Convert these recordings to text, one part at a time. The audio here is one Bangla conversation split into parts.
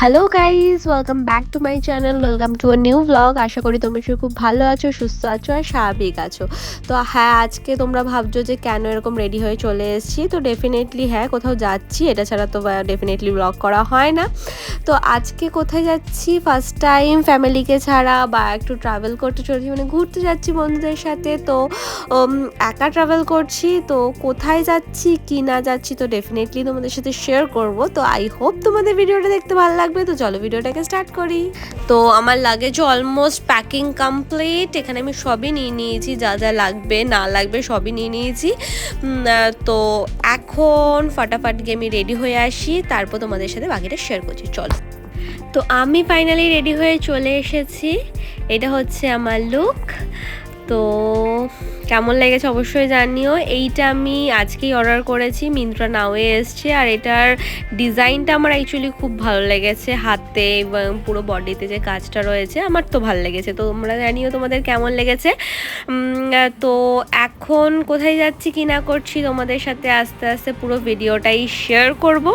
Hello guys, welcome back to my channel, welcome to a new blog. আশা করি তোমরা সবাই খুব ভালো আছো, সুস্থ আছো আর স্বাভাবিক আছো। তো হ্যাঁ, আজকে তোমরা ভাবছো যে কেন এরকম রেডি হয়ে চলে এসেছি। তো ডেফিনেটলি হ্যাঁ, কোথাও যাচ্ছি, এটা ছাড়া তো ডেফিনেটলি ব্লগ করা হয় না। তো আজকে কোথায় যাচ্ছি, ফার্স্ট টাইম ফ্যামিলিকে ছাড়া বা একটু ট্রাভেল করতে চলেছি, মানে ঘুরতে যাচ্ছি বন্ধুদের সাথে। তো একা ট্রাভেল করছি। তো কোথায় যাচ্ছি কি না যাচ্ছি তো ডেফিনেটলি তোমাদের সাথে শেয়ার করব। তো আই হোপ তোমাদের ভিডিওটা দেখতে ভালো লাগবে। তো চলো ভিডিওটাকে স্টার্ট করি। তো আমার লাগেজ অলমোস্ট প্যাকিং কমপ্লিট। এখানে আমি সবই নিয়ে নিয়েছি, যা যা লাগবে না লাগবে সবই নিয়ে নিয়েছি। তো এখন ফাটাফাট গিয়ে আমি রেডি হয়ে আসি, তারপর তোমাদের সাথে বাকিটা শেয়ার করছি। চলো। তো আমি ফাইনালি রেডি হয়ে চলে এসেছি। এটা হচ্ছে আমার লুক। তো কেমন লেগেছে অবশ্যই জানিও। এইটা আমি আজকেই অর্ডার করেছি, মিন্ত্রা নাওয়ে এসছে। আর এটার ডিজাইনটা আমার অ্যাকচুয়ালি খুব ভালো লেগেছে, হাতে এবং পুরো বডিতে যে কাজটা রয়েছে আমার তো ভালো লেগেছে। তো তোমরা জানিও তোমাদের কেমন লেগেছে। তো এখন কোথায় যাচ্ছি কি না করছি তোমাদের সাথে আস্তে আস্তে পুরো ভিডিওটাই শেয়ার করব।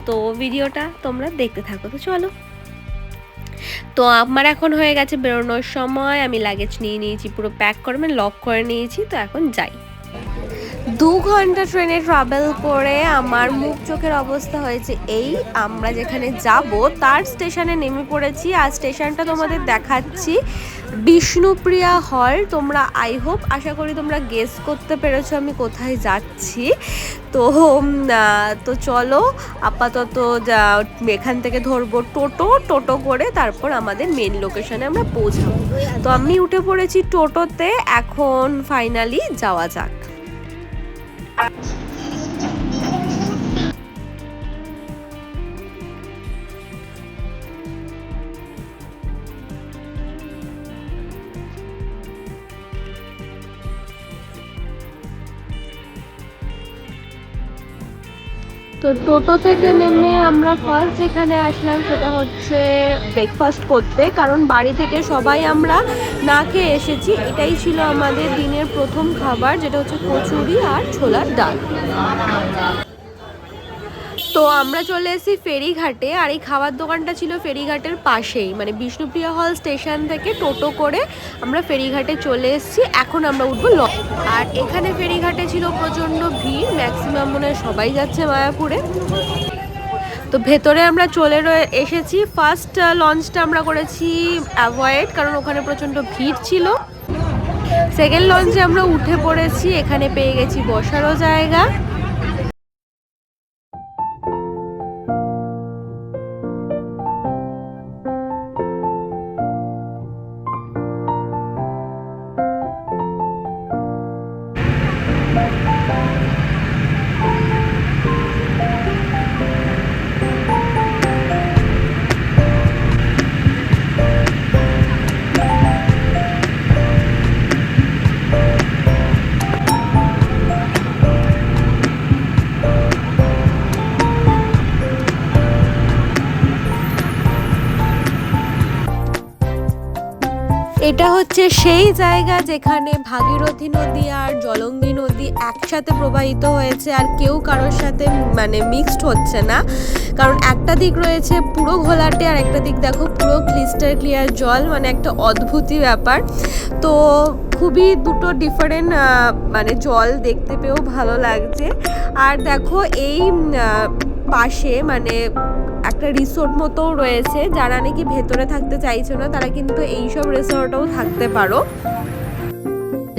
তো ভিডিওটা তোমরা দেখতে থাকো। তো চলো। তো আমার এখন হয়ে গেছে বেরোনোর সময়। আমি লাগেজ নিয়ে নিয়েছি, পুরো প্যাক করে মানে লক করে নিয়েছি। তো এখন যাই। 2 ঘন্টা ট্রেনে ট্রাভেল করে আমার মুখ চোখের অবস্থা হয়েছে এই। আমরা যেখানে যাব তার স্টেশনে নেমে পড়েছি। আর স্টেশনটা তোমাদের দেখাচ্ছি, বিষ্ণুপ্রিয়া হল। তোমরা আই হোপ আশা করি তোমরা গেস করতে পেরেছো আমি কোথায় যাচ্ছি। তো তো চলো আপাতত এখান থেকে ধরবো টোটো করে, তারপর আমাদের মেন লোকেশনে আমরা পৌঁছাবো। তো আমি উঠে পড়েছি টোটোতে, এখন ফাইনালি যাওয়া যাক। তো টোটো থেকে নেমে আমরা ফার্স্ট যেখানে আসলাম সেটা হচ্ছে ব্রেকফাস্ট করতে, কারণ বাড়ি থেকে সবাই আমরা না খেয়ে এসেছি। এটাই ছিল আমাদের দিনের প্রথম খাবার, যেটা হচ্ছে কচুরি আর ছোলার ডাল। তো আমরা চলে এসেছি ফেরিঘাটে, আর এই খাবার দোকানটা ছিল ফেরিঘাটের পাশেই, মানে বিষ্ণুপ্রিয়া হল স্টেশন থেকে টোটো করে আমরা ফেরিঘাটে চলে এসেছি। এখন আমরা উঠবো আর এখানে ফেরিঘাটে ছিল প্রচণ্ড ভিড়, ম্যাক্সিমাম মনে হয় সবাই যাচ্ছে মায়াপুরে। তো ভেতরে আমরা চলে এসেছি। ফার্স্ট লঞ্চটা আমরা করেছি অ্যাভয়েড, কারণ ওখানে প্রচণ্ড ভিড় ছিল। সেকেন্ড লঞ্চে আমরা উঠে পড়েছি, এখানে পেয়ে গেছি বসারও জায়গা। এটা হচ্ছে সেই জায়গা যেখানে ভাগীরথী নদী আর জলঙ্গি নদী একসাথে প্রবাহিত হয়েছে, আর কেউ কারোর সাথে মানে মিক্সড হচ্ছে না। কারণ একটা দিক রয়েছে পুরো ঘোলাটে, আর একটা দিক দেখো পুরো ক্রিস্টাল ক্লিয়ার জল, মানে একটা অদ্ভুতই ব্যাপার। তো খুবই দুটো ডিফারেন্ট মানে জল দেখতে পেয়েও ভালো লাগছে। আর দেখো এই পাশে মানে একটা রিসোর্ট মতো রয়েছে, যারা নাকি ভেতরে থাকতে চাইছো না তারা কিন্তু এইসব রিসোর্টেও থাকতে পারো।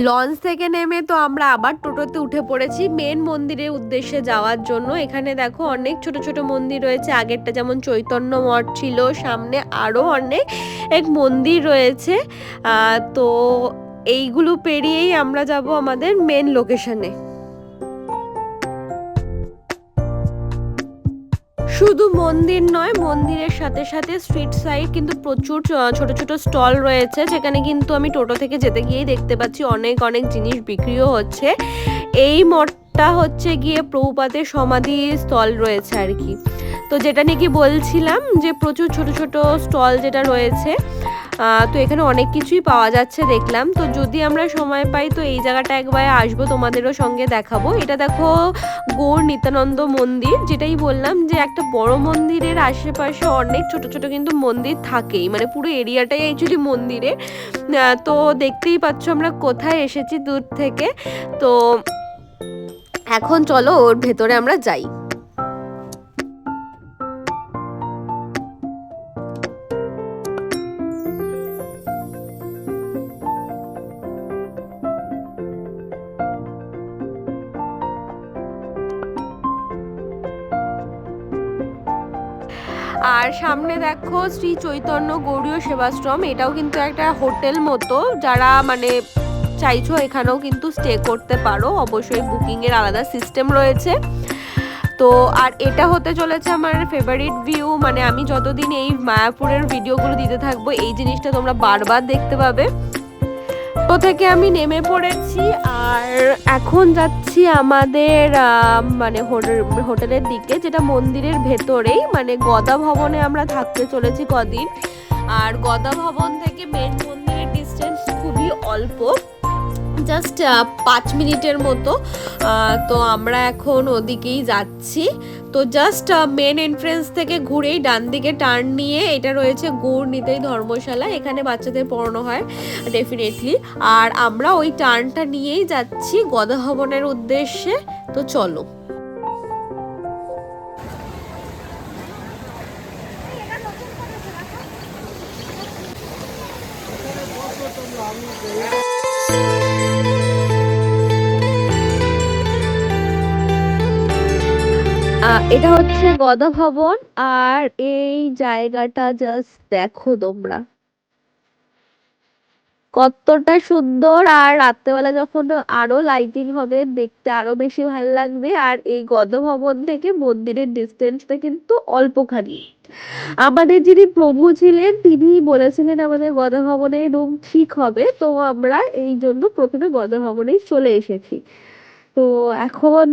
লঞ্চ থেকে নেমে তো আমরা আবার টোটোতে উঠে পড়েছি মেন মন্দিরের উদ্দেশ্যে যাওয়ার জন্য। এখানে দেখো অনেক ছোট ছোট মন্দির রয়েছে, আগেরটা যেমন চৈতন্য মঠ ছিল, সামনে আরও অনেক মন্দির রয়েছে। তো এইগুলো পেরিয়েই আমরা যাব আমাদের মেন লোকেশনে। শুধু মন্দির নয়, মন্দিরের সাথে সাথে স্ট্রিট সাইড কিন্তু প্রচুর ছোট ছোট স্টল রয়েছে, যেখানে কিন্তু আমি টোটো থেকে যেতে গিয়েই দেখতে পাচ্ছি অনেক অনেক জিনিস বিক্রিও হচ্ছে। এই মঠটা হচ্ছে গিয়ে প্রভুপাদের সমাধি স্থল রয়েছে আর কি। তো যেটা নাকি বলছিলাম যে প্রচুর ছোট ছোট স্টল যেটা রয়েছে, তো এখানে অনেক কিছুই পাওয়া যাচ্ছে দেখলাম। তো যদি আমরা সময় পাই তো এই জায়গাটা একবার আসবো, তোমাদেরও সঙ্গে দেখাবো। এটা দেখো গৌর নিত্যানন্দ মন্দির, যেটাই বললাম যে একটা বড় মন্দিরের আশেপাশে অনেক ছোট ছোট কিন্তু মন্দির থাকেই, মানে পুরো এরিয়াটাই অ্যাকচুয়ালি মন্দিরে। তো দেখতেই পাচ্ছ আমরা কোথায় এসেছি দূর থেকে। তো এখন চলো ওর ভেতরে আমরা যাই। আর সামনে দেখো শ্রী চৈতন্য গৌড়ীয় সেবাশ্রম, এটাও কিন্তু একটা হোটেল মতো, যারা মানে চাইছো এখানেও কিন্তু স্টে করতে পারো, অবশ্যই বুকিংয়ের আলাদা সিস্টেম রয়েছে। তো আর এটা হতে চলেছে আমার ফেভারিট ভিউ, মানে আমি যতদিন এই মায়াপুরের ভিডিওগুলো দিতে থাকবো এই জিনিসটা তোমরা বারবার দেখতে পাবে। তো থেকে আমি নেমে পড়েছি আর এখন যাচ্ছি আমাদের মানে হোটেলের দিকে, যেটা মন্দিরের ভেতরেই, মানে গদা ভবনে আমরা থাকতে চলেছি কদিন। আর গদা ভবন থেকে মেন মন্দিরের ডিস্টেন্স খুবই অল্প, জাস্ট 5 মিনিটের মতো। তো আমরা এখন ওদিকেই যাচ্ছি। তো জাস্ট মেন এন্ট্রেন্স থেকে ঘুরেই ডান দিকে টার্ন নিয়ে এটা রয়েছে গৌর নিতাই ধর্মশালা, এখানে বাচ্চাদের পড়ানো হয় ডেফিনেটলি। আর আমরা ওই টার্নটা নিয়েই যাচ্ছি গদা ভবনের উদ্দেশ্যে। তো চলো। এটা হচ্ছে গদা ভবন, আর এই জায়গাটা জাস্ট দেখো তোমরা কতটা সুন্দর। আর রাত্রেবেলা যখন আরো লাইটিং হবে দেখতে আরো বেশি ভালো লাগবে। আর এই গদা ভবন থেকে মন্দিরের ডিস্টেন্সটা কিন্তু অল্পখানি। আমাদের যিনি প্রভু ছিলেন তিনি বলেছিলেন আমাদের গদা ভবনে রুম ঠিক হবে, তো আমরা এই জন্য প্রথমে গদা ভবনেই চলে এসেছি। তো এখন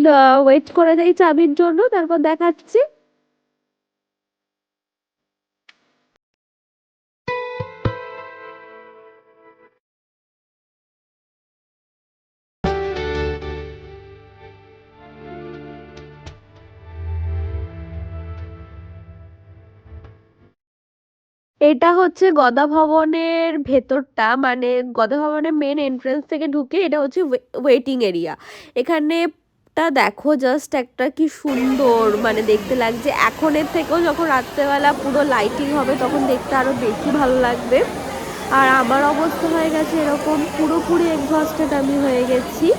ওয়েট করে যাই চাবির জন্য, তারপর দেখাচ্ছি। এটা হচ্ছে গদা ভবনের ভেতরটা, মানে গদা ভবনের মেন এন্ট্রান্স থেকে ঢুকে এটা হচ্ছে ওয়েটিং এরিয়া। এখানে টা দেখো জাস্ট একটা কি সুন্দর মানে দেখতে লাগছে। এখনের থেকেও যখন রাত্রেবেলা পুরো লাইটিং হবে তখন দেখতে আরো বেশি ভালো লাগবে। আর আমার অবস্থা হয়ে গেছে এরকম, পুরোপুরি এক্সহস্টেড আমি হয়ে গেছি।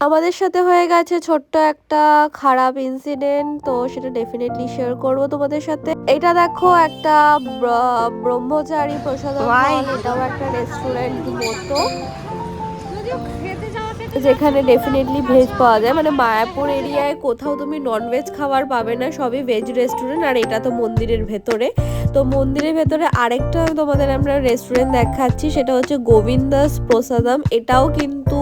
আমাদের সাথে হয়ে গেছে ছোট্ট একটা খারাপ ইনসিডেন্ট, তো সেটা ডেফিনেটলি শেয়ার করব তোমাদের সাথে। এটা দেখো একটা ব্রহ্মচারী প্রসাদম হল, এটাও একটা রেস্টুরেন্ট মতো, যেখানে ডেফিনেটলি ভেজ পাওয়া যায়। মানে মায়াপুর এরিয়ায় কোথাও তুমি ননভেজ খাবার পাবে না, সবই ভেজ রেস্টুরেন্ট। আর এটা তো মন্দিরের ভেতরে। তো মন্দিরের ভেতরে আরেকটা তোমাদের আমরা রেস্টুরেন্ট দেখাচ্ছি, সেটা হচ্ছে গোবিন্দাস প্রসাদম, এটাও কিন্তু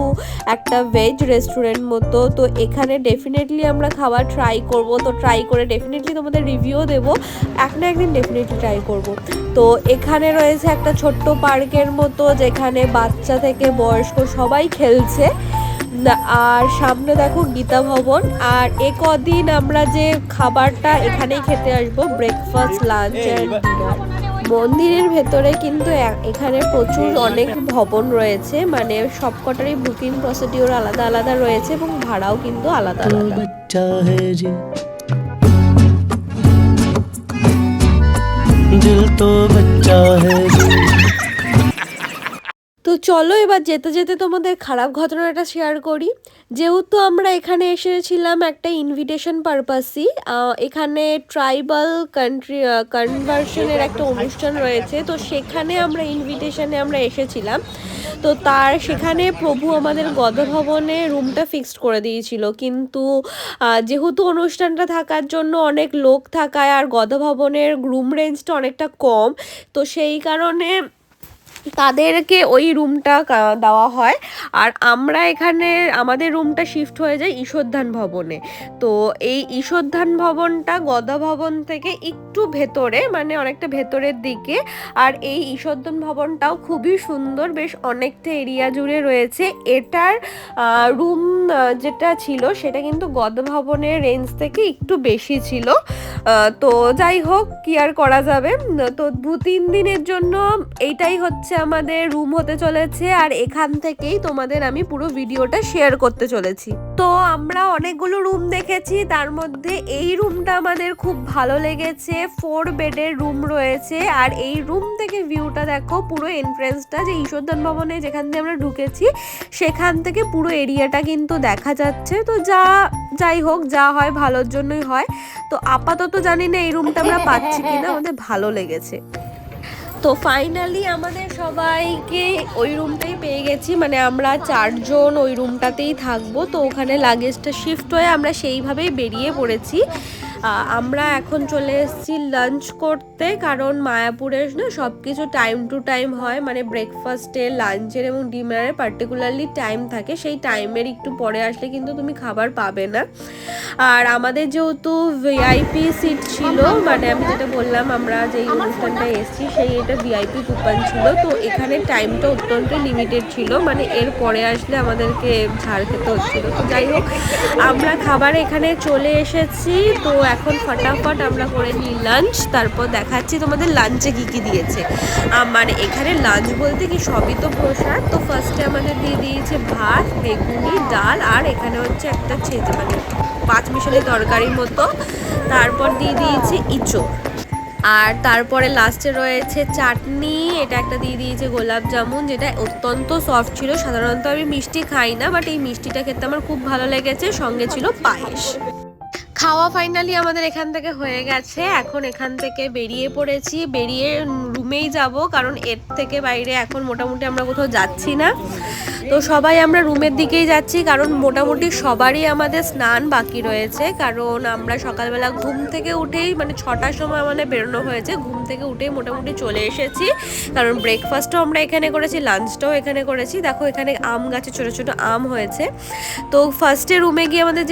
একটা ভেজ রেস্টুরেন্ট মতো। তো এখানে ডেফিনেটলি আমরা খাবার ট্রাই করব, তো ট্রাই করে ডেফিনেটলি তোমাদের রিভিউ দেবো, এক না একদিন ডেফিনেটলি ট্রাই করব। তো এখানে রয়েছে একটা ছোট্ট পার্কের মতো, যেখানে বাচ্চা থেকে বয়স্ক সবাই খেলছে। আর সামনে দেখো গীতা ভবন। আর এ কদিন আমরা যে খাবারটা এখানেই খেতে আসবো, ব্রেকফাস্ট, লাঞ্চ অ্যান্ড ডিনার। মন্দিরের ভেতরে কিন্তু এখানে প্রচুর অনেক ভবন রয়েছে, মানে সবকটারই বুকিং প্রসিডিওর আলাদা আলাদা রয়েছে এবং ভাড়াও কিন্তু আলাদা আলাদা। দিল তো বাচ্চা হ্যায়। তো চলো এবার যেতে যেতে তোমাদের খারাপ ঘটনাটা শেয়ার করি। যেহেতু আমরা এখানে এসেছিলাম একটা ইনভিটেশন পারপাসই, এখানে ট্রাইবাল কনভার্সনের একটা অনুষ্ঠান রয়েছে, তো সেখানে আমরা ইনভিটেশনে আমরা এসেছিলাম। তো সেখানে প্রভু আমাদের গদা ভবনে রুমটা ফিক্সড করে দিয়েছিল, কিন্তু যেহেতু অনুষ্ঠানটা থাকার জন্য অনেক লোক থাকায় আর গদা ভবনের রুম রেঞ্জটা অনেকটা কম, তো সেই কারণে তাদেরকে ওই রুমটা দেওয়া হয়। আর আমরা এখানে আমাদের রুমটা শিফট হয়ে যায় ঈশ্বরধান ভবনে। তো এই ঈশ্বরধান ভবনটা গদা ভবন থেকে একটু ভেতরে, মানে অনেকটা ভেতরের দিকে। আর এই ঈশ্বরধান ভবনটাও খুবই সুন্দর, বেশ অনেকটা এরিয়া জুড়ে রয়েছে। এটার রুম যেটা ছিল সেটা কিন্তু গদা ভবনের রেঞ্জ থেকে একটু বেশি ছিল। তো যাই হোক, কি আর করা যাবে। তো 2-3 দিনের জন্য এইটাই হচ্ছে আমাদের রুম হতে চলেছে। আর এখান থেকেই তোমাদের আমি পুরো ভিডিওটা শেয়ার করতে চলেছি। তো আমরা অনেকগুলো রুম দেখেছি, তার মধ্যে এই রুমটা আমাদের খুব ভালো লেগেছে। 4 বেডের রুম রয়েছে। আর এই রুম থেকে ভিউটা দেখো, পুরো এন্ট্রেন্সটা যে ঈশ্বরধান ভবনে যেখান দিয়ে আমরা ঢুকেছি সেখান থেকে পুরো এরিয়াটা কিন্তু দেখা যাচ্ছে। তো যাই হোক, যা হয় ভালোর জন্যই হয়। তো আপাতত জানি না এই রুমটা আমরা পাচ্ছি কিনা, আমাদের ভালো লেগেছে। তো ফাইনালি আমাদের সবাইকে ওই রুমটাই পেয়ে গেছি, মানে আমরা 4 জন ওই রুমটাতেই থাকবো। তো ওখানে লাগেজটা শিফট হয়ে আমরা সেইভাবেই বেরিয়ে পড়েছি। আমরা এখন চলে এসেছি লাঞ্চ করতে, কারণ মায়াপুরের না সব কিছু টাইম টু টাইম হয়, মানে ব্রেকফাস্টের, লাঞ্চের এবং ডিনারের পার্টিকুলারলি টাইম থাকে। সেই টাইমের একটু পরে আসলে কিন্তু তুমি খাবার পাবে না। আর আমাদের যেহেতু ভিআইপি সিট ছিল, মানে আমি যেটা বললাম আমরা যেই অনুষ্ঠানটা এসেছি সেই এটা ভিআইপি কুপন ছিল। তো এখানে টাইমটা অত্যন্ত লিমিটেড ছিল, মানে এর পরে আসলে আমাদেরকে ঝাড় খেতে হচ্ছিল। তো যাই হোক, আমরা খাবার এখানে চলে এসেছি। তো এখন ফটাফট আমরা করে নিই লাঞ্চ, তারপর দেখাচ্ছি তোমাদের লাঞ্চে কী কী দিয়েছে। মানে এখানে লাঞ্চ বলতে কি সবই তো প্রসাদ। তো ফার্স্টে আমাদের দিয়ে দিয়েছে ভাত, বেগুনি, ডাল, আর এখানে হচ্ছে একটা মানে 5 মিশালি তরকারির মতো। তারপর দিয়ে দিয়েছে ইঁচড়। আর তারপরে লাস্টে রয়েছে চাটনি, এটা একটা দিয়ে দিয়েছে গোলাপ জামুন, যেটা অত্যন্ত সফট ছিল। সাধারণত আমি মিষ্টি খাই না, বাট এই মিষ্টিটা খেতে আমার খুব ভালো লেগেছে। সঙ্গে ছিল পায়েস। খাওয়া ফাইনালি আমাদের এখান থেকে হয়ে গেছে। এখন এখান থেকে বেরিয়ে পড়েছি, বেরিয়ে রুমেই যাব, কারণ এর থেকে বাইরে এখন মোটামুটি আমরা কোথাও যাচ্ছি না। তো সবাই আমরা রুমের দিকেই যাচ্ছি, কারণ মোটামুটি সবারই আমাদের স্নান বাকি রয়েছে। কারণ আমরা সকালবেলা ঘুম থেকে উঠেই, মানে 6টার সময় আমাদের বেরোনো হয়েছে, ঘুম থেকে উঠেই মোটামুটি চলে এসেছি। কারণ ব্রেকফাস্টও আমরা এখানে করেছি, লাঞ্চটাও এখানে করেছি। দেখো এখানে আম গাছে ছোটো ছোটো আম হয়েছে। তো ফার্স্টে রুমে গিয়ে আমাদের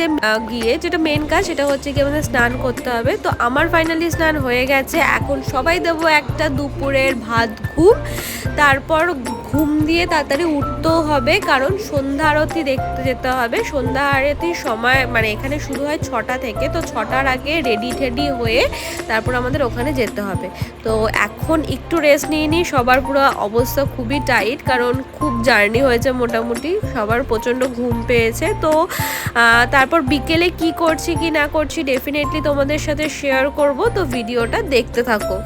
যেটা মেন কাজ সেটা হচ্ছে কি আমাদের স্নান করতে হবে। তো আমার ফাইনালি স্নান হয়ে গেছে। এখন সবাই দেবো একটা দুপুরের ভাত ঘুম। তারপর ঘুম দিয়ে তাড়াতাড়ি উঠতেও হবে, কারণ সন্ধ্যা আরতি দেখতে যেতে হবে। সন্ধ্যা আরতির সময় মানে এখানে শুরু হয় 6টা থেকে। তো 6টার আগে রেডি টেডি হয়ে তারপর আমাদের ওখানে যেতে হবে। তো এখন একটু রেস্ট নিয়ে নিই। সবার পুরো অবস্থা খুবই টাইট, কারণ খুব জার্নি হয়েছে, মোটামুটি সবার প্রচণ্ড ঘুম পেয়েছে। তো তারপর বিকেলে কি করছি কি না করছি ডেফিনেটলি তোমাদের সাথে শেয়ার করব। তো ভিডিওটা দেখতে থাকো।